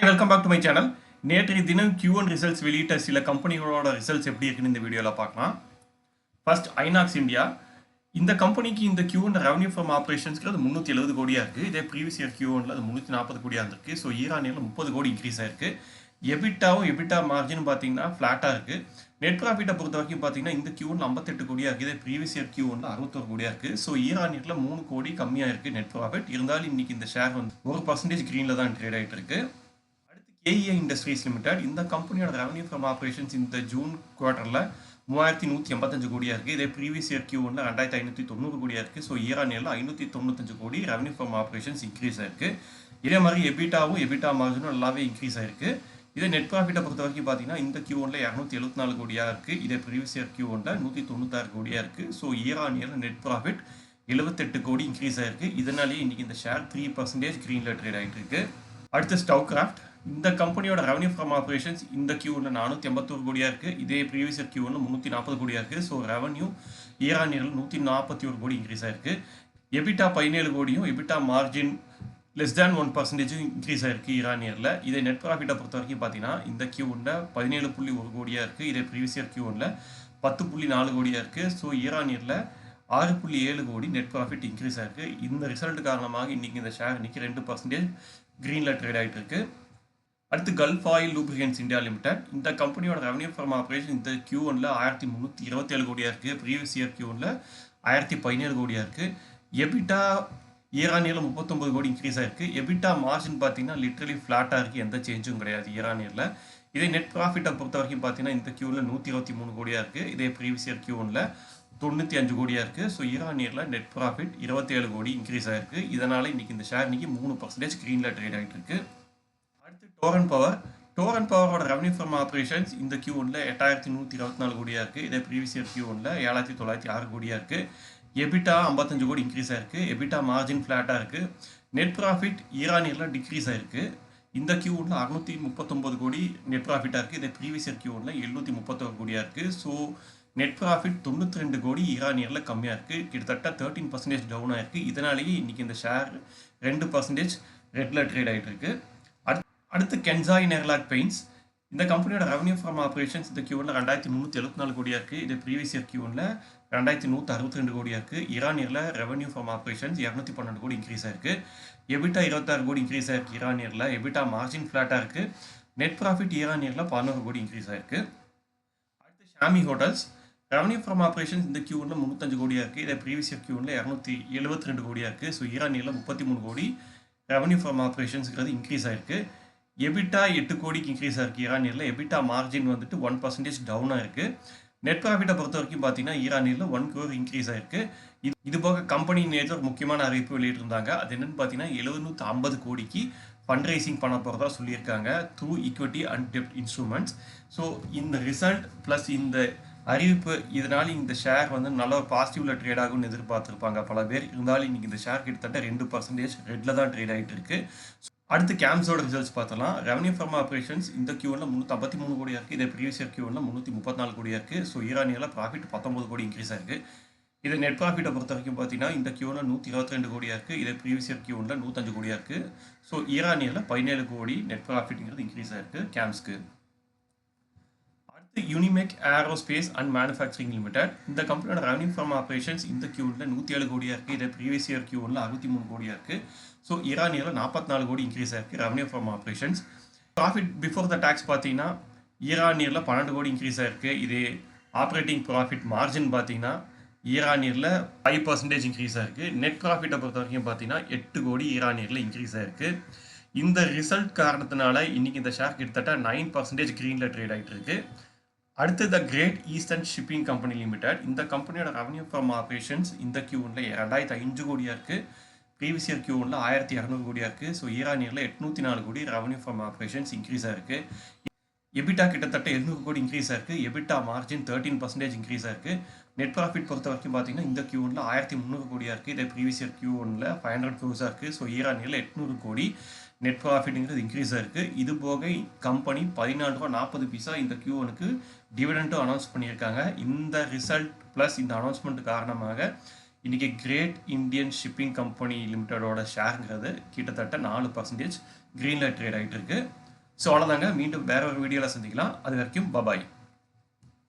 Welcome back to my channel. நேற்றைய தினம் Q1 results வெளியிட்ட சில கம்பெனிகளோட ரிசல்ட்ஸ் எப்படி இருக்குன்னு இந்த வீடியோவில் பார்க்கலாம். First INOX India. இந்த கம்பெனிக்கு இந்த Q1 ரெவன்யூ ஃப்ரம் ஆப்ரேஷன்ஸ்க்கு 370 கோடியாக இருக்குது. இதே ப்ரீவியஸ் இயர் Q1ல அது 340 கோடியாக இருந்திருக்கு. ஸோ ஈரானியில் 30 கோடி இன்க்ரீஸ் ஆயிருக்கு. எபிட்டா மார்ஜின் பார்த்தீங்கன்னா ஃப்ளாட்டாக இருக்குது. நெட் ப்ராஃபிட்டை பொறுத்த வரைக்கும் பார்த்தீங்கன்னா இந்த Q1 58 கோடியாக இருக்குது. இதே ப்ரீவியஸ் இயர் Q1ல 61 கோடியாக இருக்குது. ஸோ ஈரானியில் 3 கோடி கம்மியாக இருக்குது நெட் ப்ராஃபிட். இருந்தாலும் இன்னைக்கு இந்த ஷேர் வந்து 1% க்ரீனில் தான் ட்ரேட் ஆகிட்டு இருக்கு. KEI இண்டஸ்ட்ரீஸ் லிமிடெட் இந்த கம்பெனியோட ரெவன்யூ ஃப்ரம் ஆப்ரேஷன்ஸ் இந்த ஜூன் குவார்ட்டரில் 3185 கோடியாக இருக்குது. இதே ப்ரீவியஸ் இயர் Q1ல 2590 கோடியாக இருக்குது. ஸோ ஈரானியில் 595 கோடி ரெவன்யூ ஃப்ரம் ஆப்ரேஷன்ஸ் இன்க்ரீஸ் ஆயிருக்கு. இதே மாதிரி எபிட்டா மார்ஜினும் நல்லாவே இன்க்ரீஸ் ஆயிருக்கு. இதே நெட் ப்ராஃபிட்டை பொறுத்த வரைக்கும் பார்த்தீங்கன்னா இந்த Q1ல 274 கோடியாக இருக்குது. இதே ப்ரீவியஸ் இயர் Q1ல 196 கோடியாக இருக்குது. ஸோ ஈரானியில் நெட் ப்ராஃபிட் 78 கோடி இன்க்ரீஸ் ஆயிருக்கு. இதனாலேயே இன்னைக்கு இந்த ஷேர் 3% க்ரீனில் ட்ரேட் ஆகிட்டு இருக்கு. அடுத்து ஸ்டவ்கிராஃப்ட். இந்த கம்பெனியோட ரெவன்யூ ஃப்ரம் ஆப்ரேஷன்ஸ் இந்த Q1ல 481 கோடியாக இருக்குது. இதே ப்ரீவியஸ் இயர் Q1ல 340 கோடியாக இருக்குது. ஸோ ரெவன்யூ ஈரானியில் 141 கோடி இன்க்ரீஸ் ஆயிருக்கு. எபிட்டா 17 கோடியும் EBITDA margin less than 1% increase ஆயிருக்கு ஈரானியரில். இதே நெட் ப்ராஃபிட்டை பொறுத்த வரைக்கும் பார்த்தீங்கன்னா இந்த Q1ல 17.1 கோடியாக இருக்குது. இதே ப்ரீவியஸ் இயர் Q1ல 10.4 கோடியாக இருக்குது. ஸோ ஈரானியரில் 6.7 கோடி நெட் ப்ராஃபிட் இன்க்ரீஸ் ஆயிருக்கு. இந்த ரிசல்ட் காரணமாக இன்னைக்கு இந்த ஷேர் இன்னைக்கு 2% க்ரீனில் ட்ரேட் ஆகிட்டு இருக்கு. அடுத்து கல்ஃப் ஆயில் லூப்ரிகன்ட்ஸ் இந்தியா லிமிடெட் இந்த கம்பெனியோட ரெவன்யூ ஃப்ரம் ஆப்ரேஷன் இந்த Q1ல 1327 கோடியாக இருக்குது. ப்ரீவியஸ் இயர் Q1ல 1017 கோடியாக இருக்குது. எபிட்டா ஈரானியில் 39 கோடி இன்க்ரீஸ் ஆயிருக்கு. எபிட்டா மார்ஜின் பார்த்தீங்கன்னா லிட்ரலி ஃப்ளாட்டாக இருக்குது. எந்த சேஞ்சும் கிடையாது ஈரானியில். இதே நெட் ப்ராஃபிட்டை பொறுத்த வரைக்கும் பார்த்தீங்கன்னா இந்த Q1ல 123 கோடியாக இருக்குது. இதே ப்ரீவியஸ் இயர் Q1ல 95 கோடியாக இருக்குது. ஸோ ஈரானியில் நெட் ப்ராஃபிட் 27 கோடி இன்க்ரீஸ் ஆயிருக்கு. இதனால் இன்னைக்கு இந்த ஷேர் இன்னைக்கு 3% க்ரீனில் ட்ரேட் ஆகிட்டு இருக்கு. அடுத்து டோரன் பவரோட ரெவன்யூ ஃப்ரம் ஆப்ரேஷன்ஸ் இந்த Q1ல 8124 கோடியாக இருக்குது. இதே ப்ரீவியஸ் இயர் Q1ல 7906 கோடியாக இருக்குது. எபிட்டா 55 கோடி இன்க்ரீஸ் ஆயிருக்கு. எபிட்டா மார்ஜின் ஃப்ளாட்டாக இருக்குது. நெட் ப்ராஃபிட் ஈரானியில் டிக்ரீஸ் ஆயிருக்கு. இந்த Q1ல 639 கோடி நெட் ப்ராஃபிட்டாக இருக்குது. இதே ப்ரீவியஸ் இயர் Q1ல 731 கோடியாக இருக்குது. ஸோ நெட் ப்ராஃபிட் 92 கோடி ஈரானியரில் கம்மியாக இருக்குது. கிட்டத்தட்ட 13% டவுன் ஆயிருக்கு. இதனாலேயே இன்னைக்கு இந்த ஷேர் 2% ரெட்டில் ட்ரேட் ஆகிட்டு இருக்கு. அடுத்து கென்சாய் நெர்லாக் பெயிண்ட்ஸ் இந்த கம்பெனியோட ரெவன்யூ ஃப்ரம் ஆப்ரேஷன்ஸ் இந்த Q1ல 2374 கோடியாக இருக்குது. இது ப்ரீவியஸ் இயர் Q1ல 2162 கோடியாக இருக்குது. ஈரானியரில் ரெவன்யூ ஃப்ரம் ஆப்ரேஷன்ஸ் 212 கோடி இன்க்ரீஸ் ஆயிருக்கு. எபிட்டா 26 கோடி இன்க்ரீஸ் ஆயிருக்கு ஈரானியரில். எபிட்டா மார்ஜின் ஃப்ளாட்டாக இருக்குது. நெட் ப்ராஃபிட் ஈரானியரில் 11 கோடி இன்க்ரீஸ் ஆயிருக்கு. அடுத்து Xiaomi hotels revenue from operations இந்த Q1ல 305 கோடியாக இருக்குது. இதை ப்ரீவியஸ் இயர் Q1ல 272 கோடியாக இருக்குது. ஸோ ஈரானியரில் 33 கோடி ரெவன்யூ ஃப்ரம் ஆப்ரேஷன்ஸ்ங்கிறது இன்க்ரீஸ் ஆயிருக்கு. எபிட்டா 8 கோடிக்கு இன்க்ரீஸ் ஆயிருக்கு ஈரானியரில். எபிட்டா மார்ஜின் வந்துட்டு 1% டவுனாக இருக்குது. நெட் ப்ராஃபிட்டை பொறுத்த வரைக்கும் பார்த்தீங்கன்னா ஈரானியரில் 1 crore இன்க்ரீஸ் ஆயிருக்கு. இது போக கம்பெனி நேற்று ஒரு முக்கியமான அறிவிப்பு வெளியிட்டிருந்தாங்க. அது என்னன்னு பார்த்தீங்கன்னா 750 கோடிக்கு ஃபண்ட் ரைசிங் பண்ண போகிறதா சொல்லியிருக்காங்க through equity and dept instruments. So இந்த ரிசல்ட் ப்ளஸ் இந்த அறிவிப்பு இதனால் இந்த ஷேர் வந்து நல்ல ஒரு பாசிட்டிவில் ட்ரேட் ஆகும்னு எதிர்பார்த்துருப்பாங்க பல பேர். இருந்தாலும் இன்னைக்கு இந்த ஷேர் கிட்டத்தட்ட 2% ரெட்டில் தான் ட்ரேட் ஆகிட்டு இருக்கு. அடுத்து கேம்ஸோட ரிசல்ட்ஸ் பார்த்தலாம். ரெவன்யூ ஃப்ரம் ஆப்ரேஷன்ஸ் இந்த Q1ல 353 கோடியாக இருக்குது. இதே ப்ரீவியஸ் இயர் Q1ல 334 கோடியாக இருக்குது. ஸோ ஈரானியில் ப்ராஃபிட் 19 கோடி இன்க்ரீஸ் ஆயிருக்கு. இதே நெட் ப்ராஃபிட்டை பொறுத்த வரைக்கும் பார்த்தீங்கன்னா இந்த Q1ல 122 கோடியாக இருக்குது. இதே ப்ரீவியஸ் இயர் Q1ல 105 கோடியாக இருக்குது. ஸோ ஈரானியில் 17 கோடி நெட் ப்ராஃபிட்ங்கிறது இன்க்ரீஸ் ஆயிருக்கு கேம்ஸ்க்கு. அடுத்து யூனிமெக் ஏரோஸ்பேஸ் அண்ட் மேனுஃபேக்சரிங் லிமிடெட் இந்த கம்பெனியோட ரெவன்யூ ஃப்ரம் ஆப்ரேஷன்ஸ் இந்த Q1ல 107 கோடியாக இருக்குது. இதே ப்ரீவியஸ் இயர் Q1ல 63 கோடியாக இருக்குது. ஸோ ஈரானியில் 44 கோடி இன்க்ரீஸ் ஆயிருக்கு revenue from operations. Profit before the tax பார்த்தீங்கன்னா ஈரானியில் 12 கோடி இன்க்ரீஸ் ஆயிருக்கு. இதே ஆப்ரேட்டிங் ப்ராஃபிட் மார்ஜின் பார்த்தீங்கன்னா ஈரானியில் 5% இன்க்ரீஸ் ஆயிருக்கு. நெட் ப்ராஃபிட்டை பொறுத்த வரைக்கும் பார்த்தீங்கன்னா 8 கோடி ஈரானியில் இன்க்ரீஸ் ஆயிருக்கு. இந்த ரிசல்ட் காரணத்தினால இன்னைக்கு இந்த ஷேர் கிட்டத்தட்ட 9% க்ரீனில் ட்ரேட் ஆகிட்டு இருக்கு. அடுத்து the Great Eastern Shipping Company Limited இந்த கம்பெனியோட ரெவன்யூ ஃப்ரம் ஆப்ரேஷன்ஸ் இந்த Q1ல 2005 கோடியாக இருக்குது. ப்ரீவியஸ் இயர் Q1ல 1200 கோடியாக இருக்குது. ஸோ ஈரானியரில் 804 கோடி ரெவன்யூ ஃப்ரம் ஆப்ரேஷன்ஸ் இன்க்ரீஸ் ஆயிருக்கு. எபிட்டா கிட்டத்தட்ட 700 கோடி இன்க்ரீஸ் ஆயிருக்கு. எபிட்டா மார்ஜின் 13% இன்க்ரீஸ் ஆயிருக்கு. நெட் ப்ராஃபிட் பொறுத்த வரைக்கும் பார்த்தீங்கன்னா இந்த Q1ல 1300 கோடியாக இருக்குது. இதே ப்ரீவியஸ் இயர் Q1ல 500 crores இருக்குது. ஸோ ஈரானியரில் 800 கோடி நெட் ப்ராஃபிட்ங்கிறது இன்க்ரீஸ் ஆயிருக்கு. இது போக கம்பெனி 14.40 ரூபா இந்த Q1க்கு டிவிடெண்டும் அனௌன்ஸ் பண்ணியிருக்காங்க. இந்த ரிசல்ட் ப்ளஸ் இந்த அனௌன்ஸ்மெண்ட் காரணமாக இன்றைக்கி கிரேட் இந்தியன் ஷிப்பிங் கம்பெனி லிமிட்டடோட ஷேருங்கிறது கிட்டத்தட்ட 4% க்ரீனில் ட்ரேட் ஆகிட்டு இருக்கு. ஸோ அவ்வளோதாங்க. மீண்டும் வேற ஒரு வீடியோவில் சந்திக்கலாம். அது வரைக்கும் பபாய்.